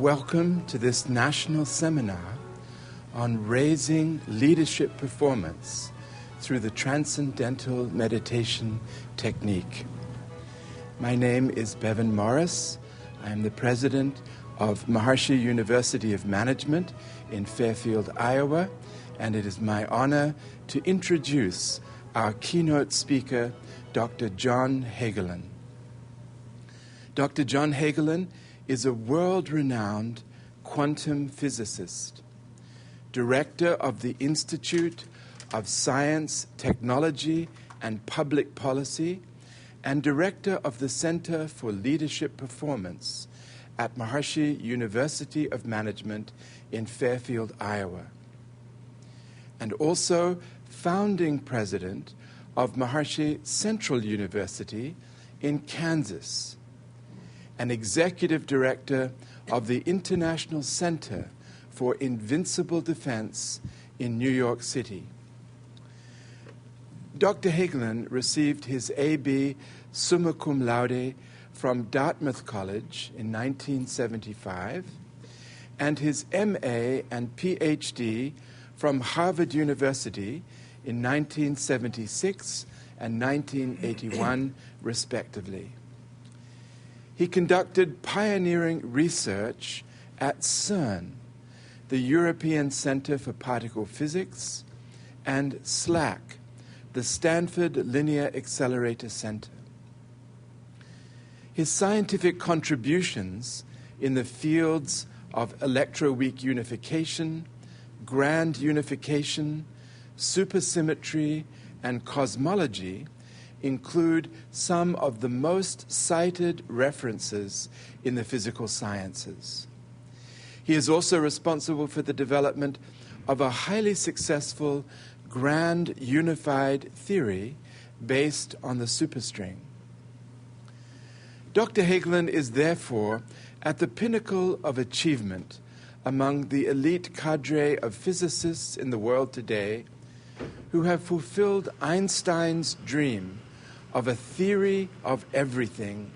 Welcome to this national seminar on raising leadership performance through the Transcendental Meditation Technique. My name is Bevan Morris. I am the president of Maharishi University of Management in Fairfield, Iowa, and it is my honor to introduce our keynote speaker, Dr. John Hagelin. Dr. John Hagelin is a world-renowned quantum physicist, director of the Institute of Science, Technology, and Public Policy, and director of the Center for Leadership Performance at Maharishi University of Management in Fairfield, Iowa, and also founding president of Maharishi Central University in Kansas, an executive director of the International Center for Invincible Defense in New York City. Dr. Hagelin received his A.B. summa cum laude from Dartmouth College in 1975 and his M.A. and Ph.D. from Harvard University in 1976 and 1981, respectively. He conducted pioneering research at CERN, the European Center for Particle Physics, and SLAC, the Stanford Linear Accelerator Center. His scientific contributions in the fields of electroweak unification, grand unification, supersymmetry, and cosmology include some of the most cited references in the physical sciences. He is also responsible for the development of a highly successful grand unified theory based on the superstring. Dr. Hagelin is therefore at the pinnacle of achievement among the elite cadre of physicists in the world today who have fulfilled Einstein's dream of a theory of everything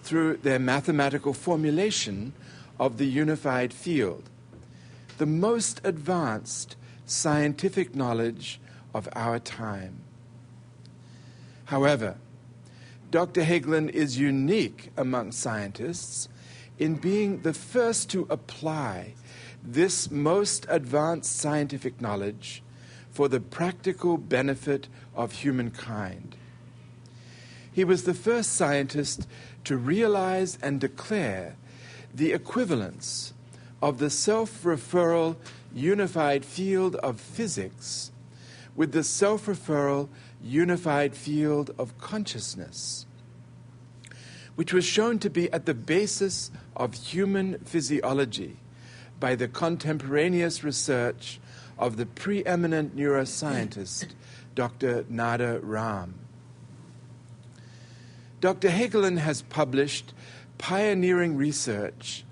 through their mathematical formulation of the unified field, the most advanced scientific knowledge of our time. However, Dr. Hagelin is unique among scientists in being the first to apply this most advanced scientific knowledge for the practical benefit of humankind. He was the first scientist to realize and declare the equivalence of the self-referral unified field of physics with the self-referral unified field of consciousness, which was shown to be at the basis of human physiology by the contemporaneous research of the preeminent neuroscientist, Dr. Nada Ram. Dr. Hagelin has published pioneering research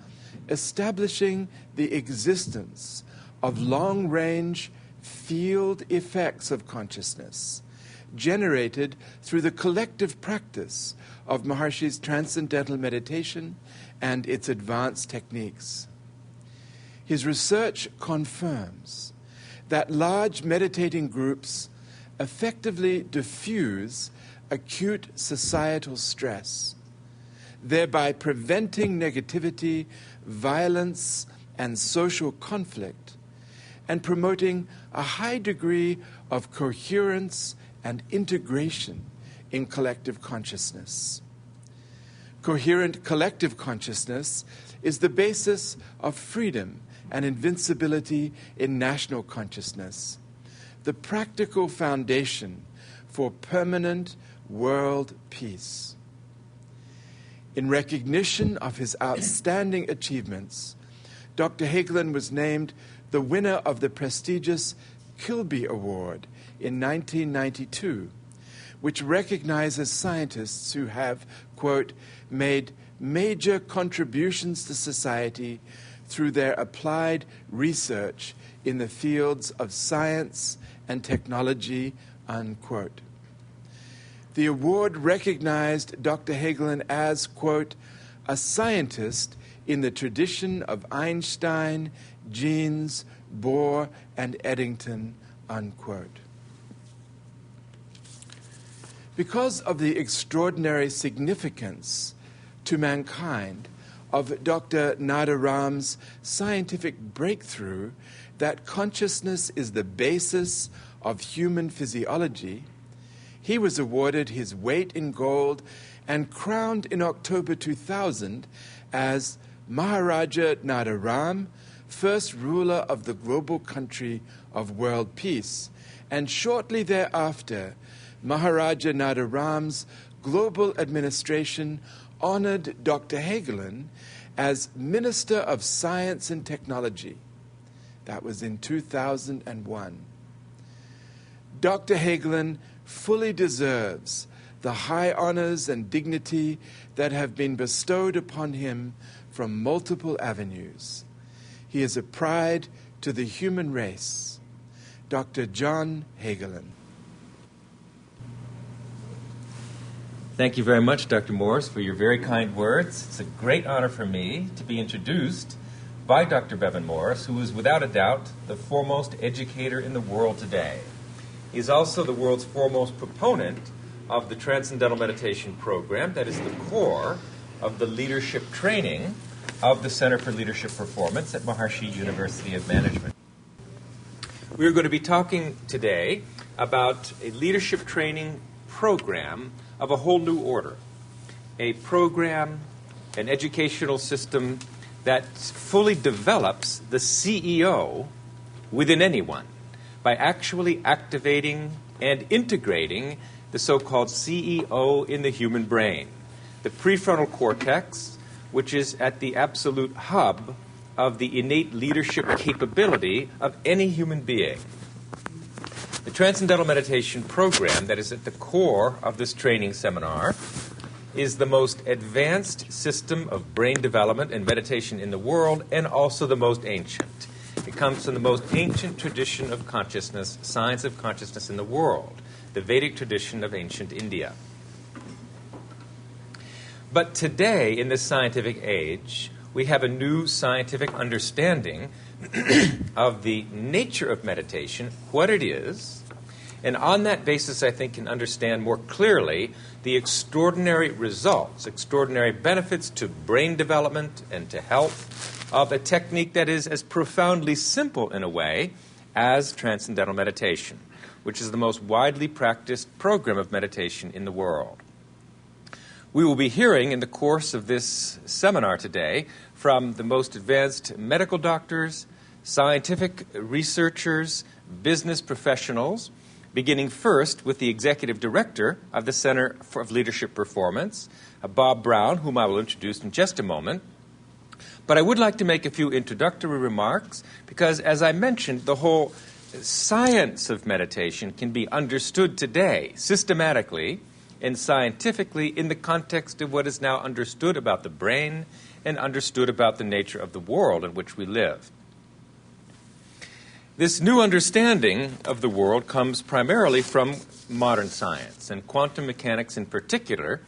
establishing the existence of long-range field effects of consciousness generated through the collective practice of Maharishi's transcendental meditation and its advanced techniques. His research confirms that large meditating groups effectively diffuse acute societal stress, thereby preventing negativity, violence, and social conflict, and promoting a high degree of coherence and integration in collective consciousness. Coherent collective consciousness is the basis of freedom and invincibility in national consciousness, the practical foundation for permanent world peace. In recognition of his outstanding achievements, Dr. Hagelin was named the winner of the prestigious Kilby Award in 1992, which recognizes scientists who have, quote, made major contributions to society through their applied research in the fields of science and technology, unquote. The award recognized Dr. Hagelin as, quote, a scientist in the tradition of Einstein, Jeans, Bohr, and Eddington, unquote. Because of the extraordinary significance to mankind of Dr. Nadaram's scientific breakthrough that consciousness is the basis of human physiology, he was awarded his weight in gold and crowned in October 2000 as Maharaja Nadaram, first ruler of the global country of world peace, and shortly thereafter, Maharaja Nadaram's global administration honored Dr. Hagelin as Minister of Science and Technology. That was in 2001. Dr. Hagelin fully deserves the high honors and dignity that have been bestowed upon him from multiple avenues. He is a pride to the human race. Dr. John Hagelin. Thank you very much, Dr. Morse, for your very kind words. It's a great honor for me to be introduced by Dr. Bevan Morse, who is without a doubt the foremost educator in the world today. He is also the world's foremost proponent of the Transcendental Meditation program that is the core of the leadership training of the Center for Leadership Performance at Maharishi University of Management. We are going to be talking today about a leadership training program of a whole new order, a program, an educational system that fully develops the CEO within anyone by actually activating and integrating the so-called CEO in the human brain, the prefrontal cortex, which is at the absolute hub of the innate leadership capability of any human being. The Transcendental Meditation program that is at the core of this training seminar is the most advanced system of brain development and meditation in the world, and also the most ancient. It comes from the most ancient tradition of consciousness, science of consciousness in the world, the Vedic tradition of ancient India. But today, in this scientific age, we have a new scientific understanding of the nature of meditation, what it is, and on that basis, I think, can understand more clearly the extraordinary results, extraordinary benefits to brain development and to health of a technique that is as profoundly simple in a way as Transcendental Meditation, which is the most widely practiced program of meditation in the world. We will be hearing in the course of this seminar today from the most advanced medical doctors, scientific researchers, business professionals, beginning first with the executive director of the Center for Leadership Performance, Bob Brown, whom I will introduce in just a moment. But I would like to make a few introductory remarks because, as I mentioned, the whole science of meditation can be understood today systematically and scientifically in the context of what is now understood about the brain and understood about the nature of the world in which we live. This new understanding of the world comes primarily from modern science, and quantum mechanics in particular,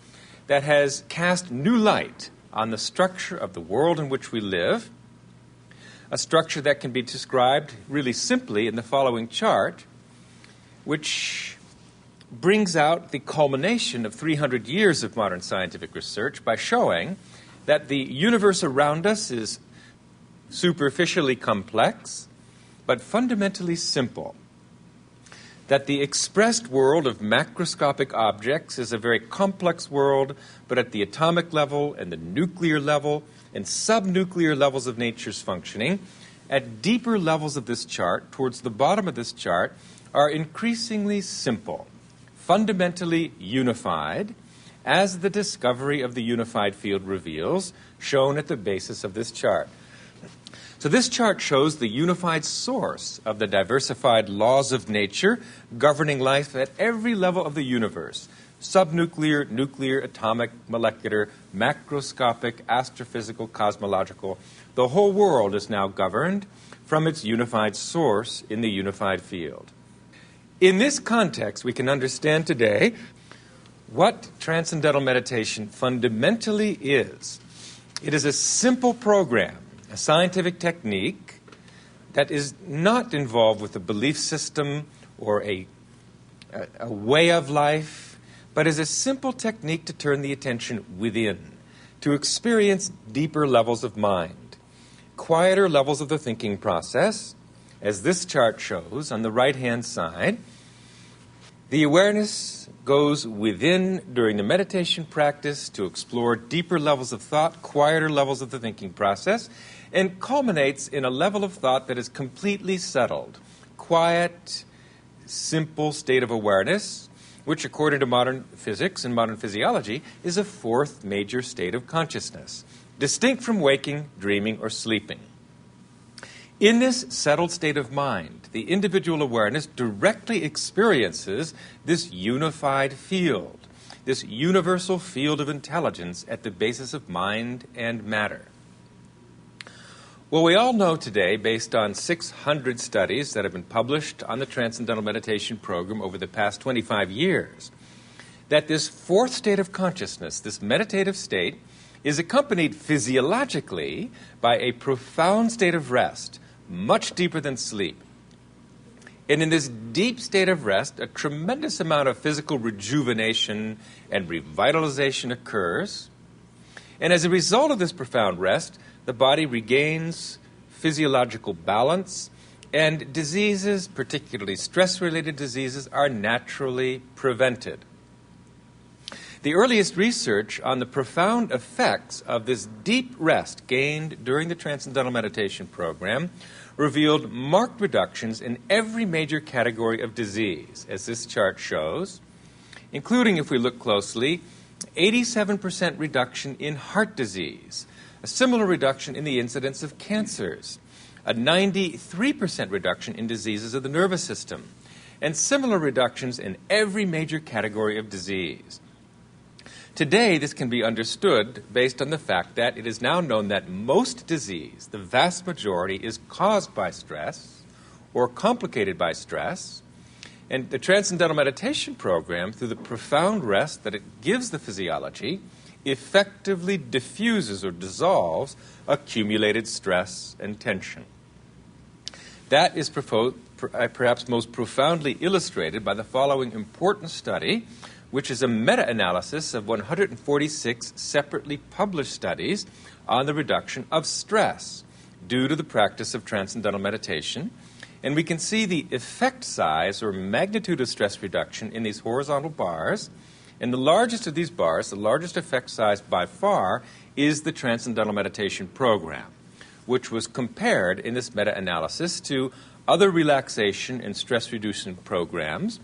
that has cast new light on the structure of the world in which we live, a structure that can be described really simply in the following chart, which brings out the culmination of 300 years of modern scientific research by showing that the universe around us is superficially complex, but fundamentally simple. That the expressed world of macroscopic objects is a very complex world, but at the atomic level and the nuclear level and subnuclear levels of nature's functioning, at deeper levels of this chart, towards the bottom of this chart, are increasingly simple, fundamentally unified, as the discovery of the unified field reveals, shown at the basis of this chart. So this chart shows the unified source of the diversified laws of nature governing life at every level of the universe: subnuclear, nuclear, atomic, molecular, macroscopic, astrophysical, cosmological. The whole world is now governed from its unified source in the unified field. In this context, we can understand today what Transcendental Meditation fundamentally is. It is a simple program, a scientific technique that is not involved with a belief system or a way of life, but is a simple technique to turn the attention within, to experience deeper levels of mind, quieter levels of the thinking process. As this chart shows on the right-hand side, the awareness goes within during the meditation practice to explore deeper levels of thought, quieter levels of the thinking process, and culminates in a level of thought that is completely settled, quiet, simple state of awareness, which according to modern physics and modern physiology is a fourth major state of consciousness, distinct from waking, dreaming, or sleeping. In this settled state of mind, the individual awareness directly experiences this unified field, this universal field of intelligence at the basis of mind and matter. Well, we all know today, based on 600 studies that have been published on the Transcendental Meditation Program over the past 25 years, that this fourth state of consciousness, this meditative state, is accompanied physiologically by a profound state of rest, much deeper than sleep. And in this deep state of rest, a tremendous amount of physical rejuvenation and revitalization occurs. And as a result of this profound rest, the body regains physiological balance, and diseases, particularly stress-related diseases, are naturally prevented. The earliest research on the profound effects of this deep rest gained during the Transcendental Meditation Program revealed marked reductions in every major category of disease, as this chart shows, including, if we look closely, 87% reduction in heart disease, a similar reduction in the incidence of cancers, a 93% reduction in diseases of the nervous system, and similar reductions in every major category of disease. Today, this can be understood based on the fact that it is now known that most disease, the vast majority, is caused by stress or complicated by stress. And the Transcendental Meditation Program, through the profound rest that it gives the physiology, effectively diffuses or dissolves accumulated stress and tension. That is perhaps most profoundly illustrated by the following important study, which is a meta-analysis of 146 separately published studies on the reduction of stress due to the practice of transcendental meditation. And we can see the effect size or magnitude of stress reduction in these horizontal bars. And the largest of these bars, the largest effect size by far, is the Transcendental Meditation Program, which was compared in this meta-analysis to other relaxation and stress-reducing programs,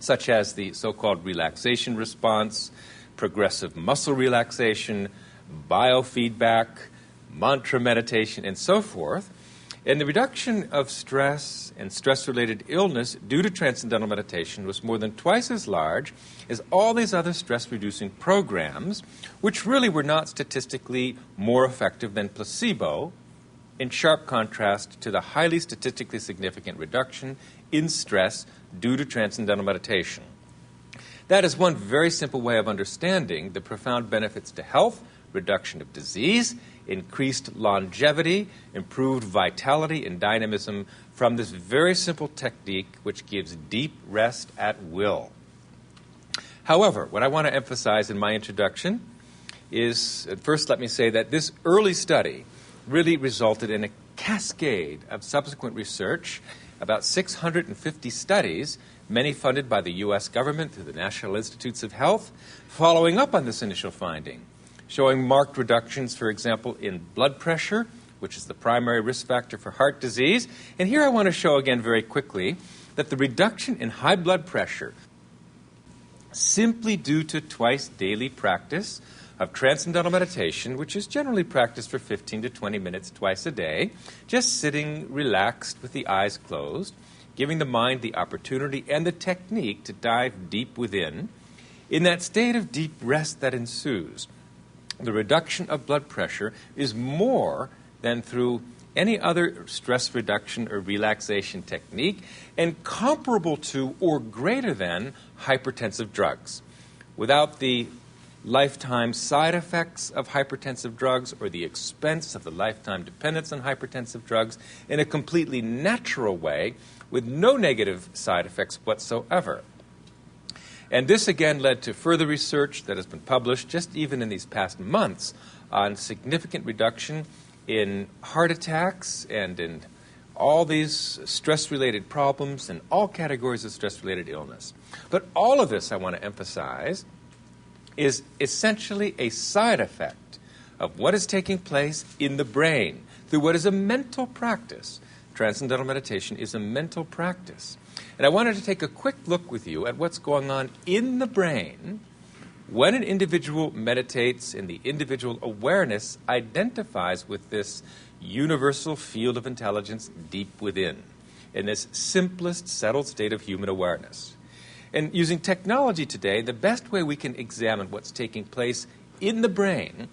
such as the so-called relaxation response, progressive muscle relaxation, biofeedback, mantra meditation, and so forth. And the reduction of stress and stress-related illness due to transcendental meditation was more than twice as large as all these other stress-reducing programs, which really were not statistically more effective than placebo, in sharp contrast to the highly statistically significant reduction in stress due to transcendental meditation. That is one very simple way of understanding the profound benefits to health, reduction of disease, increased longevity, improved vitality and dynamism from this very simple technique which gives deep rest at will. However, what I want to emphasize in my introduction is, first let me say that this early study really resulted in a cascade of subsequent research, about 650 studies, many funded by the U.S. government through the National Institutes of Health, following up on this initial finding, showing marked reductions, for example, in blood pressure, which is the primary risk factor for heart disease. And here I want to show again very quickly that the reduction in high blood pressure, simply due to twice daily practice of transcendental meditation, which is generally practiced for 15 to 20 minutes twice a day, just sitting relaxed with the eyes closed, giving the mind the opportunity and the technique to dive deep within. In that state of deep rest that ensues, the reduction of blood pressure is more than through any other stress reduction or relaxation technique, and comparable to or greater than hypertensive drugs. Without the lifetime side effects of hypertensive drugs or the expense of the lifetime dependence on hypertensive drugs in a completely natural way with no negative side effects whatsoever. And this again led to further research that has been published just even in these past months on significant reduction in heart attacks and in all these stress-related problems and all categories of stress-related illness. But all of this, I want to emphasize, is essentially a side effect of what is taking place in the brain through what is a mental practice. Transcendental meditation is a mental practice. And I wanted to take a quick look with you at what's going on in the brain when an individual meditates and the individual awareness identifies with this universal field of intelligence deep within, in this simplest, settled state of human awareness. And using technology today, the best way we can examine what's taking place in the brain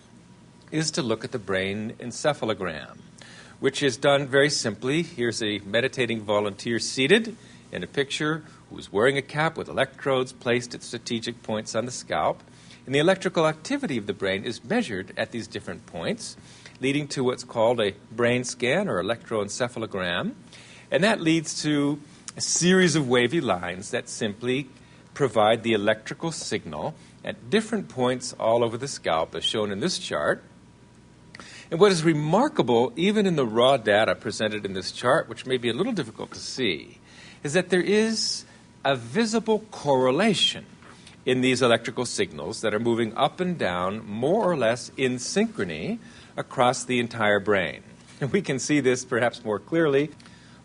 is to look at the brain encephalogram, which is done very simply. Here's a meditating volunteer seated in a picture who's wearing a cap with electrodes placed at strategic points on the scalp. And the electrical activity of the brain is measured at these different points, leading to what's called a brain scan or electroencephalogram. And that leads to a series of wavy lines that simply provide the electrical signal at different points all over the scalp, as shown in this chart. And what is remarkable, even in the raw data presented in this chart, which may be a little difficult to see, is that there is a visible correlation in these electrical signals that are moving up and down more or less in synchrony across the entire brain. And we can see this perhaps more clearly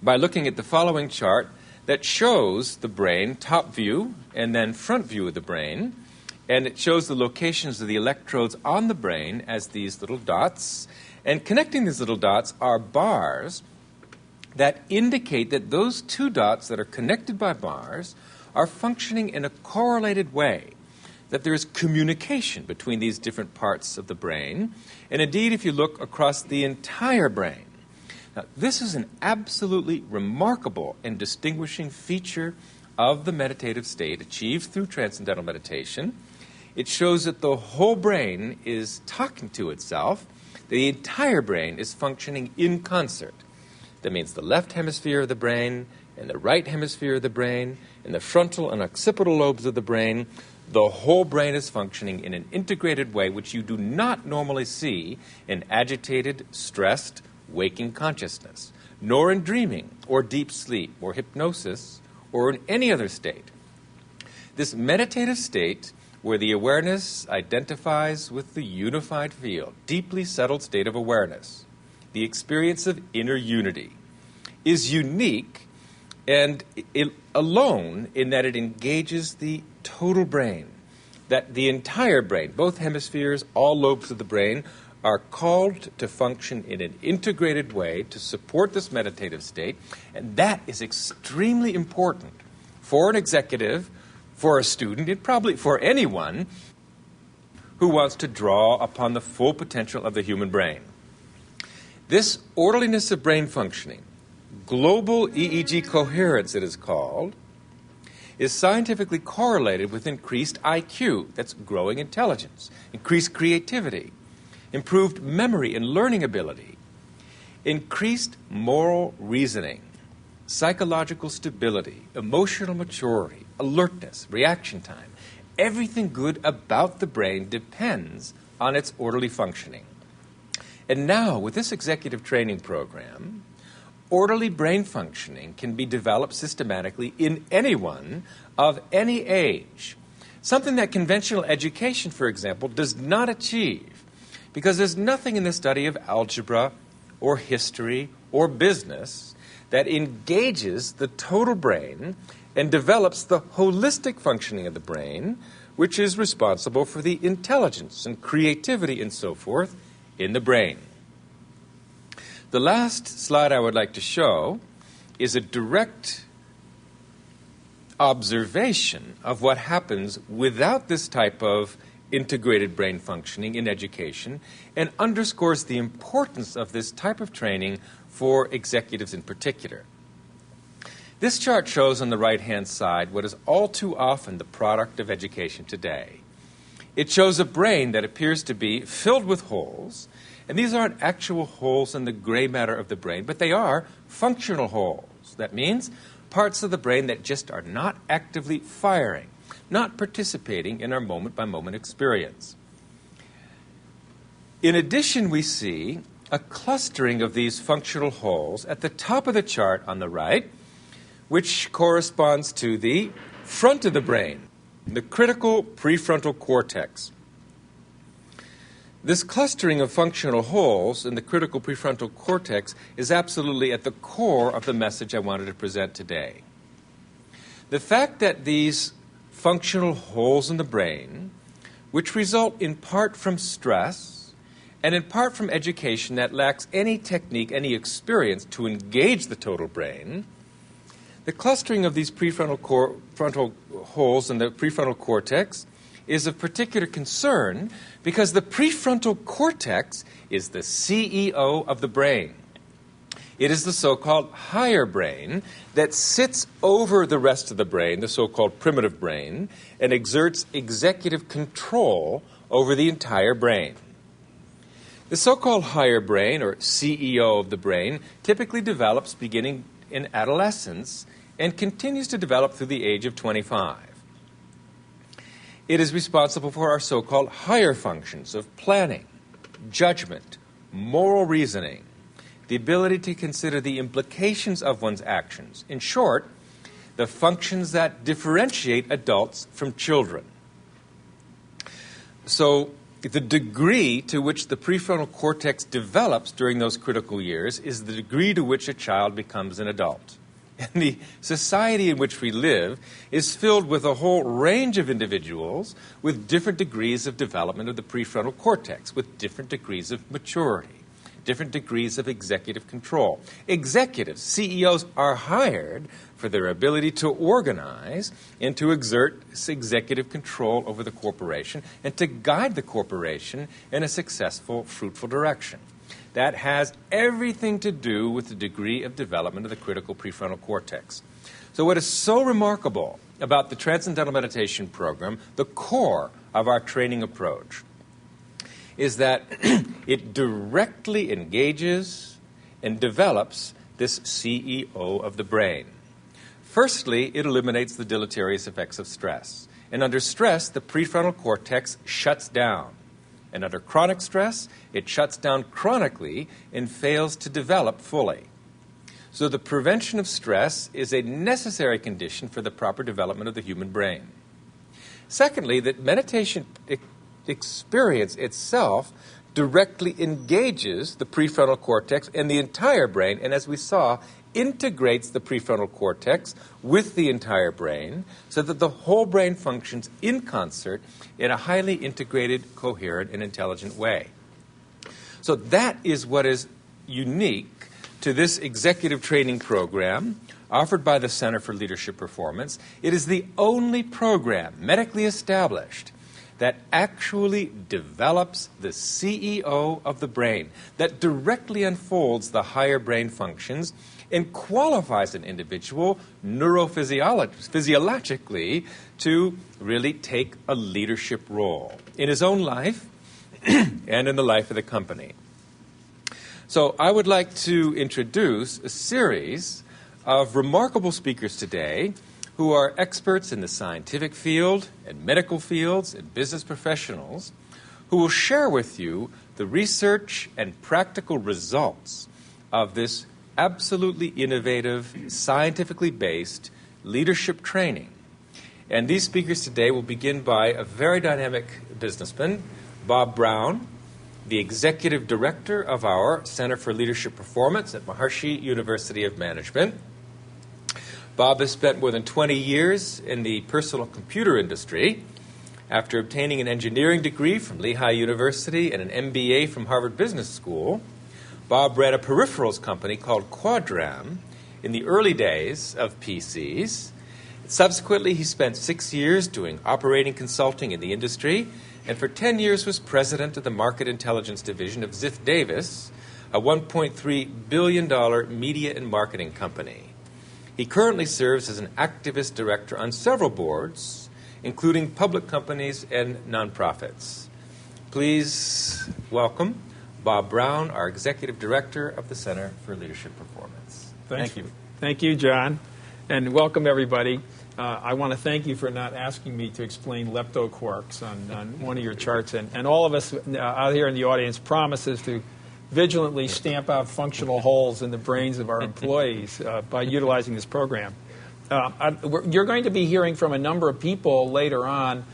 by looking at the following chart that shows the brain, top view, and then front view of the brain. And it shows the locations of the electrodes on the brain as these little dots. And connecting these little dots are bars that indicate that those two dots that are connected by bars are functioning in a correlated way, that there is communication between these different parts of the brain. And indeed, if you look across the entire brain, now, this is an absolutely remarkable and distinguishing feature of the meditative state achieved through transcendental meditation. It shows that the whole brain is talking to itself. The entire brain is functioning in concert. That means the left hemisphere of the brain and the right hemisphere of the brain and the frontal and occipital lobes of the brain, the whole brain is functioning in an integrated way which you do not normally see in agitated, stressed, waking consciousness, nor in dreaming or deep sleep or hypnosis or in any other state. This meditative state where the awareness identifies with the unified field, deeply settled state of awareness, the experience of inner unity, is unique and alone in that it engages the total brain, that the entire brain, both hemispheres, all lobes of the brain, are called to function in an integrated way to support this meditative state, and that is extremely important for an executive, for a student, and probably for anyone who wants to draw upon the full potential of the human brain. This orderliness of brain functioning, global EEG coherence it is called, is scientifically correlated with increased IQ, that's growing intelligence, increased creativity, improved memory and learning ability, increased moral reasoning, psychological stability, emotional maturity, alertness, reaction time. Everything good about the brain depends on its orderly functioning. And now, with this executive training program, orderly brain functioning can be developed systematically in anyone of any age, something that conventional education, for example, does not achieve, because there's nothing in the study of algebra or history or business that engages the total brain and develops the holistic functioning of the brain, which is responsible for the intelligence and creativity and so forth in the brain. The last slide I would like to show is a direct observation of what happens without this type of integrated brain functioning in education, and underscores the importance of this type of training for executives in particular. This chart shows on the right-hand side what is all too often the product of education today. It shows a brain that appears to be filled with holes, and these aren't actual holes in the gray matter of the brain, but they are functional holes. That means parts of the brain that just are not actively firing, not participating in our moment-by-moment experience. In addition, we see a clustering of these functional holes at the top of the chart on the right, which corresponds to the front of the brain, the critical prefrontal cortex. This clustering of functional holes in the critical prefrontal cortex is absolutely at the core of the message I wanted to present today. The fact that these functional holes in the brain, which result in part from stress and in part from education that lacks any technique, any experience to engage the total brain, the clustering of these frontal holes in the prefrontal cortex is of particular concern because the prefrontal cortex is the CEO of the brain. It is the so-called higher brain that sits over the rest of the brain, the so-called primitive brain, and exerts executive control over the entire brain. The so-called higher brain, or CEO of the brain, typically develops beginning in adolescence and continues to develop through the age of 25. It is responsible for our so-called higher functions of planning, judgment, moral reasoning, the ability to consider the implications of one's actions. In short, the functions that differentiate adults from children. So, the degree to which the prefrontal cortex develops during those critical years is the degree to which a child becomes an adult. And the society in which we live is filled with a whole range of individuals with different degrees of development of the prefrontal cortex, with different degrees of maturity, different degrees of executive control. Executives, CEOs, are hired for their ability to organize and to exert executive control over the corporation and to guide the corporation in a successful, fruitful direction. That has everything to do with the degree of development of the critical prefrontal cortex. So what is so remarkable about the Transcendental Meditation program, the core of our training approach, is that it directly engages and develops this CEO of the brain. Firstly, it eliminates the deleterious effects of stress. And under stress, the prefrontal cortex shuts down. And under chronic stress, it shuts down chronically and fails to develop fully. So the prevention of stress is a necessary condition for the proper development of the human brain. Secondly, that meditation experience itself directly engages the prefrontal cortex and the entire brain, and as we saw, integrates the prefrontal cortex with the entire brain so that the whole brain functions in concert in a highly integrated, coherent, and intelligent way. So that is what is unique to this executive training program offered by the Center for Leadership Performance. It is the only program medically established that actually develops the CEO of the brain, that directly unfolds the higher brain functions and qualifies an individual neurophysiologically to really take a leadership role in his own life and in the life of the company. So I would like to introduce a series of remarkable speakers today who are experts in the scientific field and medical fields and business professionals who will share with you the research and practical results of this absolutely innovative, scientifically based leadership training. And these speakers today will begin by a very dynamic businessman, Bob Brown, the executive director of our Center for Leadership Performance at Maharishi University of Management. Bob has spent more than 20 years in the personal computer industry. After obtaining an engineering degree from Lehigh University and an MBA from Harvard Business School, Bob ran a peripherals company called Quadram in the early days of PCs. Subsequently, he spent 6 years doing operating consulting in the industry, and for 10 years was president of the Market Intelligence Division of Ziff Davis, a $1.3 billion media and marketing company. He currently serves as an activist director on several boards, including public companies and nonprofits. Please welcome Bob Brown, our Executive Director of the Center for Leadership Performance. Thank you. Thank you, John, and welcome everybody. I want to thank you for not asking me to explain leptoquarks on one of your charts, and all of us out here in the audience promises to vigilantly stamp out functional holes in the brains of our employees by utilizing this program. You're going to be hearing from a number of people later on,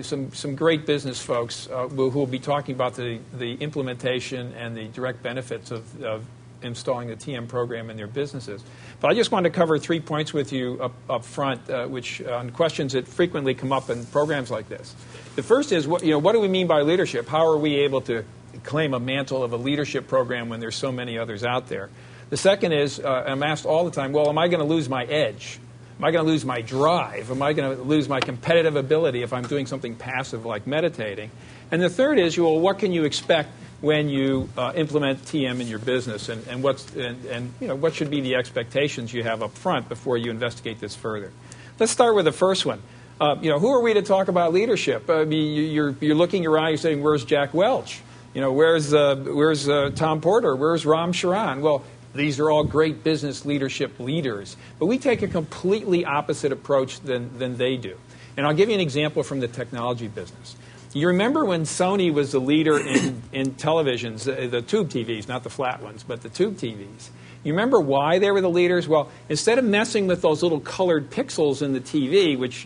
some great business folks who will be talking about the implementation and the direct benefits of installing the TM program in their businesses. But I just wanted to cover 3 points with you up front, which on questions that frequently come up in programs like this. The first is, what do we mean by leadership? How are we able to claim a mantle of a leadership program when there's so many others out there? The second is, I'm asked all the time, well, am I going to lose my edge? Am I going to lose my drive? Am I going to lose my competitive ability if I'm doing something passive like meditating? And the third is, well, what can you expect when you implement TM in your business, and what should be the expectations you have up front before you investigate this further? Let's start with the first one. Who are we to talk about leadership? You're looking around, you're saying, where's Jack Welch? Where's Tom Porter? Where's Ram Charan? Well, these are all great business leadership leaders, but we take a completely opposite approach than they do. And I'll give you an example from the technology business. You remember when Sony was the leader in televisions, the tube TVs, not the flat ones, but the tube TVs. You remember why they were the leaders? Well, instead of messing with those little colored pixels in the TV, which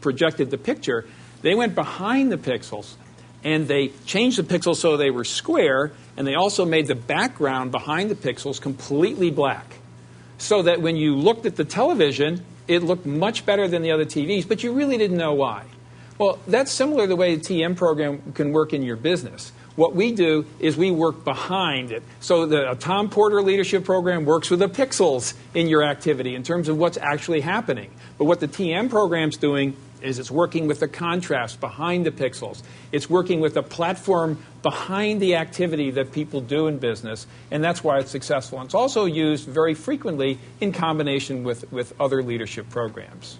projected the picture, they went behind the pixels and they changed the pixels so they were square, and they also made the background behind the pixels completely black, so that when you looked at the television, it looked much better than the other TVs, but you really didn't know why. Well, that's similar to the way the TM program can work in your business. What we do is we work behind it. So the Tom Porter leadership program works with the pixels in your activity in terms of what's actually happening. But what the TM program's doing is it's working with the contrast behind the pixels. It's working with the platform behind the activity that people do in business, and that's why it's successful. And it's also used very frequently in combination with other leadership programs.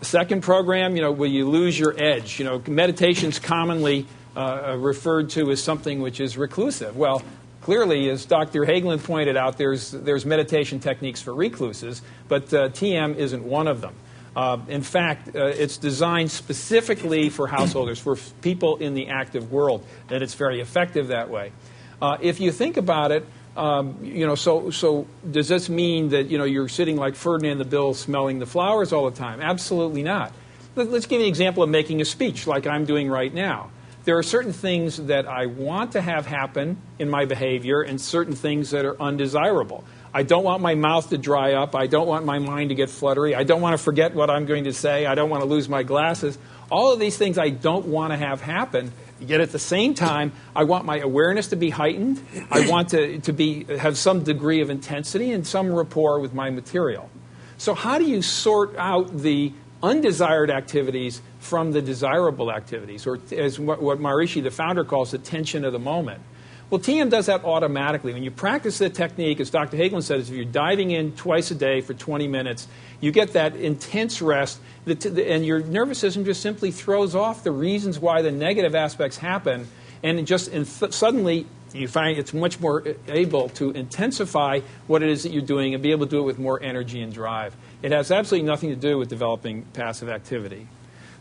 Second program, will you lose your edge? Meditation's commonly referred to as something which is reclusive. Well, clearly, as Dr. Hagelin pointed out, there's meditation techniques for recluses, but TM isn't one of them. In fact, it's designed specifically for householders, for people in the active world, and it's very effective that way. If you think about it, so does this mean that, you're sitting like Ferdinand the Bill smelling the flowers all the time? Absolutely not. Let's give you an example of making a speech like I'm doing right now. There are certain things that I want to have happen in my behavior and certain things that are undesirable. I don't want my mouth to dry up. I don't want my mind to get fluttery. I don't want to forget what I'm going to say. I don't want to lose my glasses. All of these things I don't want to have happen. Yet at the same time, I want my awareness to be heightened. I want to have some degree of intensity and some rapport with my material. So how do you sort out the undesired activities from the desirable activities, or as what Maharishi, the founder, calls the tension of the moment? Well, TM does that automatically. When you practice the technique, as Dr. Hagelin says, if you're diving in twice a day for 20 minutes, you get that intense rest, and your nervous system just simply throws off the reasons why the negative aspects happen, and suddenly you find it's much more able to intensify what it is that you're doing and be able to do it with more energy and drive. It has absolutely nothing to do with developing passive activity.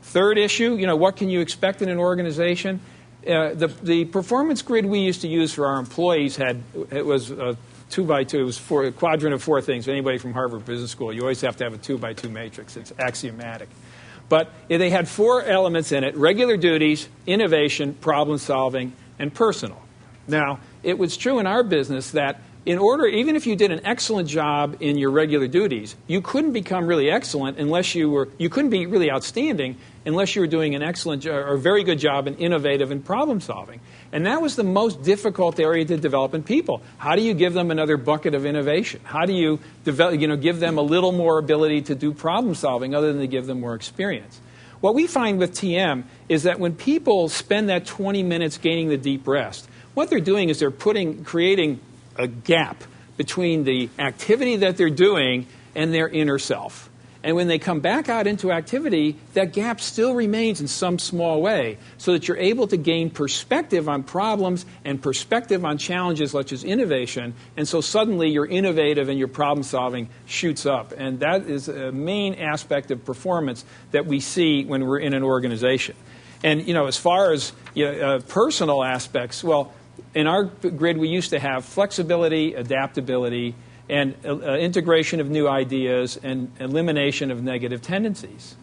Third issue, what can you expect in an organization? The performance grid we used to use for our employees was a 2x2. It was a quadrant of 4 things. Anybody from Harvard Business School, you always have to have a 2x2 matrix. It's axiomatic. But they had 4 elements in it: regular duties, innovation, problem solving, and personal. Now, it was true in our business that even if you did an excellent job in your regular duties, you couldn't become really excellent unless you couldn't be really outstanding unless you were doing an excellent or a very good job in innovative and problem solving. And that was the most difficult area to develop in people. How do you give them another bucket of innovation? How do you give them a little more ability to do problem solving other than to give them more experience? What we find with TM is that when people spend that 20 minutes gaining the deep rest, what they're doing is they're creating a gap between the activity that they're doing and their inner self. And when they come back out into activity, that gap still remains in some small way, so that you're able to gain perspective on problems and perspective on challenges such as innovation. And so suddenly your innovative and your problem solving shoots up. And that is a main aspect of performance that we see when we're in an organization. And, as far as personal aspects, well, in our grid, we used to have flexibility, adaptability, and integration of new ideas and elimination of negative tendencies.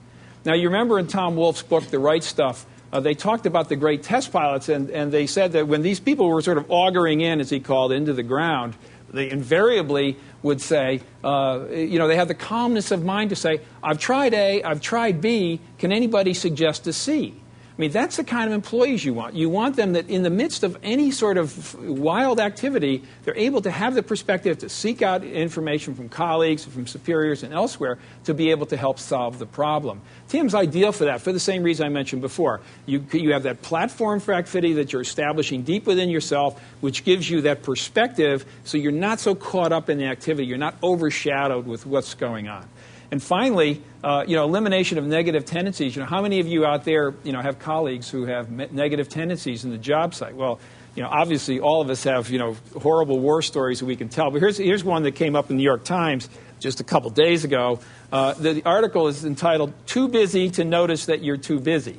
Now, you remember in Tom Wolfe's book, The Right Stuff, they talked about the great test pilots, and they said that when these people were sort of augering in, as he called, into the ground, they invariably would say, they have the calmness of mind to say, I've tried A, I've tried B, can anybody suggest a C? I mean, that's the kind of employees you want. You want them that in the midst of any sort of wild activity, they're able to have the perspective to seek out information from colleagues, from superiors, and elsewhere to be able to help solve the problem. TM's ideal for that, for the same reason I mentioned before. You have that platform for activity that you're establishing deep within yourself, which gives you that perspective so you're not so caught up in the activity. You're not overshadowed with what's going on. And finally, elimination of negative tendencies. How many of you out there, have colleagues who have negative tendencies in the job site? Well, obviously all of us have, horrible war stories that we can tell. But here's one that came up in the New York Times just a couple days ago. The article is entitled, "Too Busy to Notice That You're Too Busy."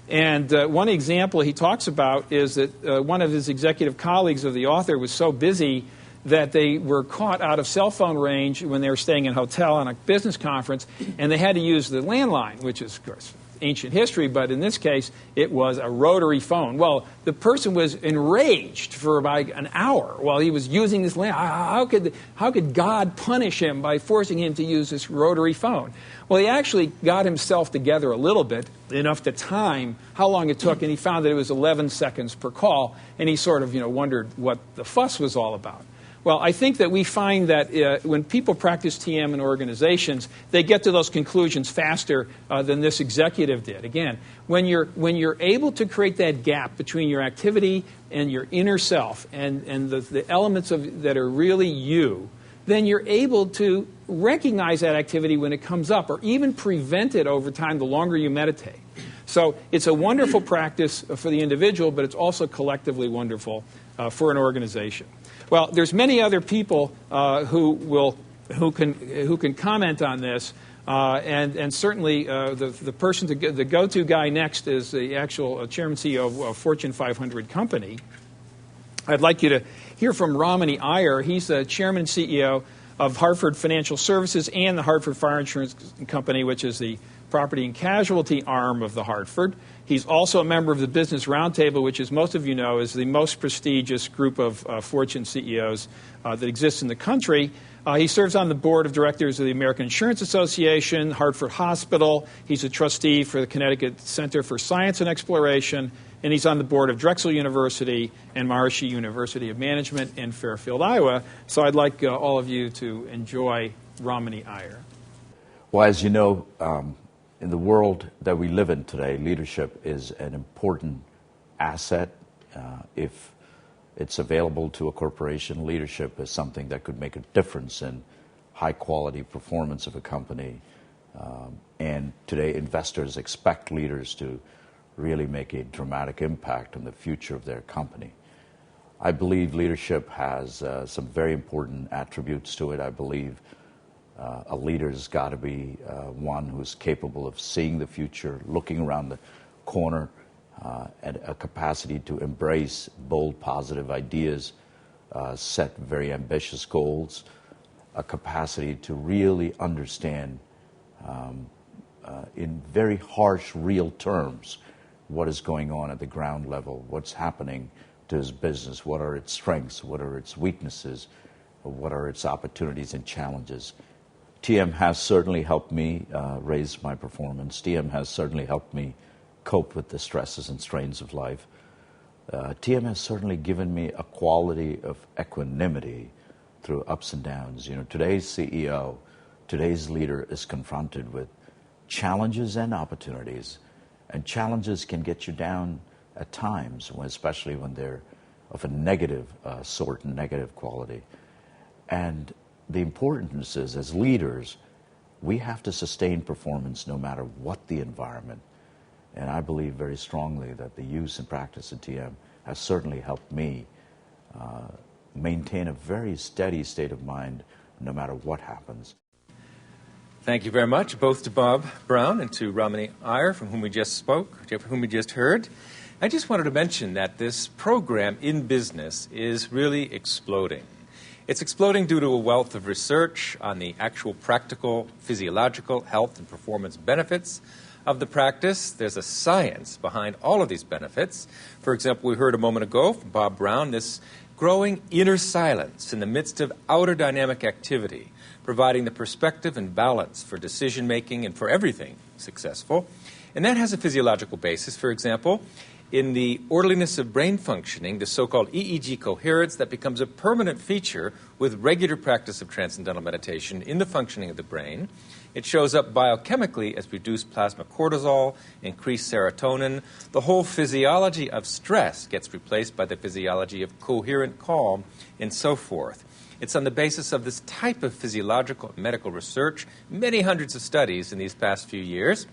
And one example he talks about is that one of his executive colleagues of the author was so busy that they were caught out of cell phone range when they were staying in a hotel on a business conference, and they had to use the landline, which is, of course, ancient history, but in this case, it was a rotary phone. Well, the person was enraged for about an hour while he was using this landline. How could God punish him by forcing him to use this rotary phone? Well, he actually got himself together a little bit, enough to time how long it took, and he found that it was 11 seconds per call, and he sort of, wondered what the fuss was all about. Well, I think that we find that when people practice TM in organizations, they get to those conclusions faster than this executive did. Again, when you're able to create that gap between your activity and your inner self and the elements that are really you, then you're able to recognize that activity when it comes up, or even prevent it over time the longer you meditate. So it's a wonderful practice for the individual, but it's also collectively wonderful for an organization. Well, there's many other people who can comment on this, and certainly the go-to guy next is the actual chairman CEO of a Fortune 500 company. I'd like you to hear from Ramani Iyer. He's the chairman and CEO of Hartford Financial Services and the Hartford Fire Insurance Company, which is the property and casualty arm of the Hartford. He's also a member of the Business Roundtable, which, as most of you know, is the most prestigious group of Fortune CEOs that exists in the country. He serves on the board of directors of the American Insurance Association, Hartford Hospital. He's a trustee for the Connecticut Center for Science and Exploration, and he's on the board of Drexel University and Maharishi University of Management in Fairfield, Iowa. So I'd like all of you to enjoy Ramani Iyer. Well, as you know, in the world that we live in today, leadership is an important asset. If it's available to a corporation, leadership is something that could make a difference in high-quality performance of a company. And today, investors expect leaders to really make a dramatic impact on the future of their company. I believe leadership has some very important attributes to it. I believe a leader's got to be one who's capable of seeing the future, looking around the corner, and a capacity to embrace bold, positive ideas, set very ambitious goals, a capacity to really understand in very harsh, real terms what is going on at the ground level, what's happening to his business, what are its strengths, what are its weaknesses, what are its opportunities and challenges. TM has certainly helped me raise my performance. TM has certainly helped me cope with the stresses and strains of life. TM has certainly given me a quality of equanimity through ups and downs. Today's CEO, today's leader is confronted with challenges and opportunities. And challenges can get you down at times, especially when they're of a negative negative quality. And the importance is, as leaders, we have to sustain performance no matter what the environment. And I believe very strongly that the use and practice of TM has certainly helped me maintain a very steady state of mind no matter what happens. Thank you very much, both to Bob Brown and to Ramani Iyer, from whom we just spoke, from whom we just heard. I just wanted to mention that this program in business is really exploding. It's exploding due to a wealth of research on the actual practical, physiological, health, and performance benefits of the practice. There's a science behind all of these benefits. For example, we heard a moment ago from Bob Brown this growing inner silence in the midst of outer dynamic activity, providing the perspective and balance for decision-making and for everything successful. And that has a physiological basis. For example, in the orderliness of brain functioning, the so-called EEG coherence that becomes a permanent feature with regular practice of transcendental meditation in the functioning of the brain. It shows up biochemically as reduced plasma cortisol, increased serotonin. The whole physiology of stress gets replaced by the physiology of coherent calm, and so forth. It's on the basis of this type of physiological and medical research, many hundreds of studies in these past few years,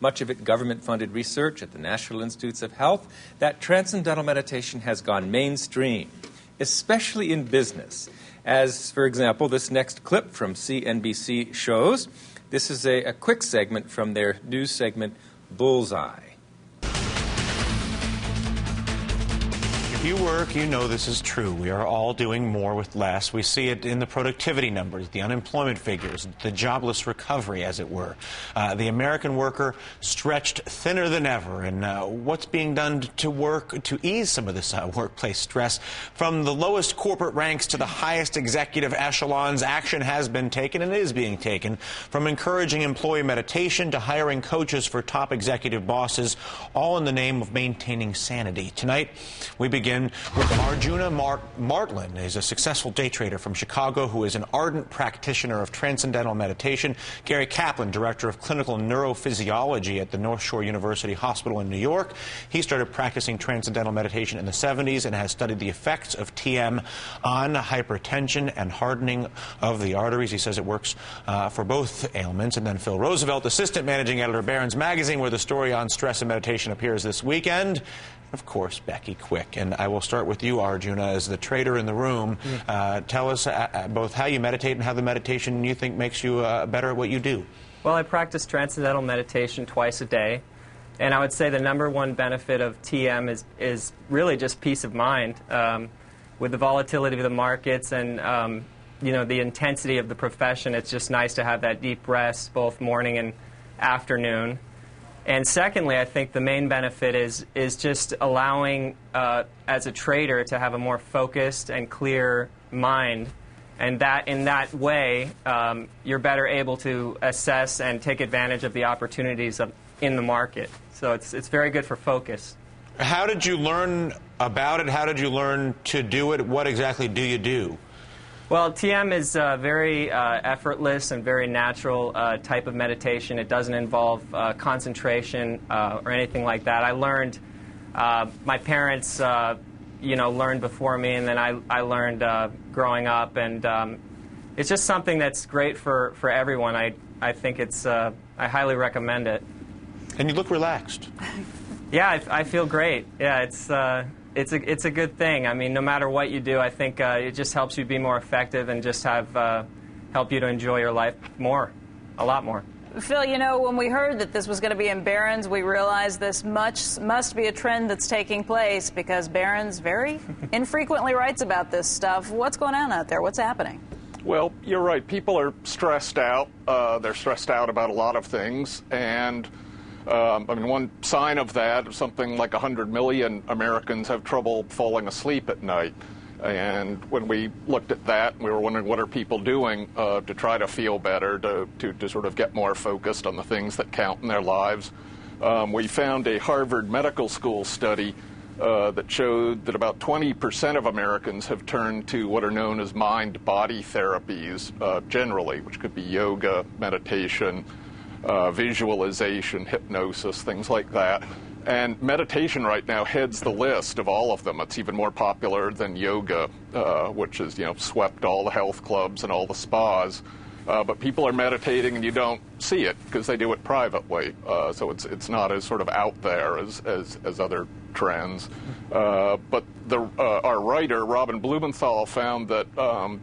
much of it government-funded research at the National Institutes of Health, that transcendental meditation has gone mainstream, especially in business. As, for example, this next clip from CNBC shows. This is a quick segment from their news segment, Bullseye. If you work, you know this is true. We are all doing more with less. We see it in the productivity numbers, the unemployment figures, the jobless recovery, as it were. The American worker stretched thinner than ever. And what's being done to work to ease some of this workplace stress? From the lowest corporate ranks to the highest executive echelons, action has been taken and is being taken. From encouraging employee meditation to hiring coaches for top executive bosses, all in the name of maintaining sanity. Tonight, we begin with Arjuna Martlin. He's a successful day trader from Chicago who is an ardent practitioner of transcendental meditation. Gary Kaplan, director of clinical neurophysiology at the North Shore University Hospital in New York. He started practicing transcendental meditation in the 70s and has studied the effects of TM on hypertension and hardening of the arteries. He says it works for both ailments. And then Phil Roosevelt, assistant managing editor of Barron's Magazine, where the story on stress and meditation appears this weekend. Of course, Becky Quick. And I will start with you, Arjuna, as the trader in the room. Tell us both how you meditate and how the meditation you think makes you better at what you do. Well, I practice transcendental meditation twice a day. And I would say the number one benefit of TM is really just peace of mind. With the volatility of the markets and you know, the intensity of the profession, it's just nice to have that deep rest both morning and afternoon. And secondly, I think the main benefit is just allowing, as a trader, to have a more focused and clear mind. And that in that way, you're better able to assess and take advantage of the opportunities in the market. So it's very good for focus. How did you learn about it? How did you learn to do it? What exactly do you do? Well, TM is a very effortless and very natural type of meditation. It doesn't involve concentration or anything like that. I learned, my parents, you know, learned before me, and then I learned growing up. And it's just something that's great for everyone. I think it's, I highly recommend it. And you look relaxed. Yeah, I feel great. Yeah, it's a good thing. I mean, no matter what you do, I think it just helps you be more effective and just help you to enjoy your life more, a lot more. Phil, you know, when we heard that this was going to be in Barron's, we realized this must be a trend that's taking place because Barron's very infrequently writes about this stuff. What's going on out there? What's happening? Well, you're right. People are stressed out. They're stressed out about a lot of things, and I mean, one sign of that, something like 100 million Americans have trouble falling asleep at night. And when we looked at that, we were wondering what are people doing to try to feel better, to sort of get more focused on the things that count in their lives. We found a Harvard Medical School study that showed that about 20% of Americans have turned to what are known as mind-body therapies generally, which could be yoga, meditation, visualization, hypnosis, things like that. And meditation right now heads the list of all of them. It's even more popular than yoga, which has, you know, swept all the health clubs and all the spas. But people are meditating and you don't see it because they do it privately. So it's not as sort of out there as other trends. But our writer, Robin Blumenthal, found that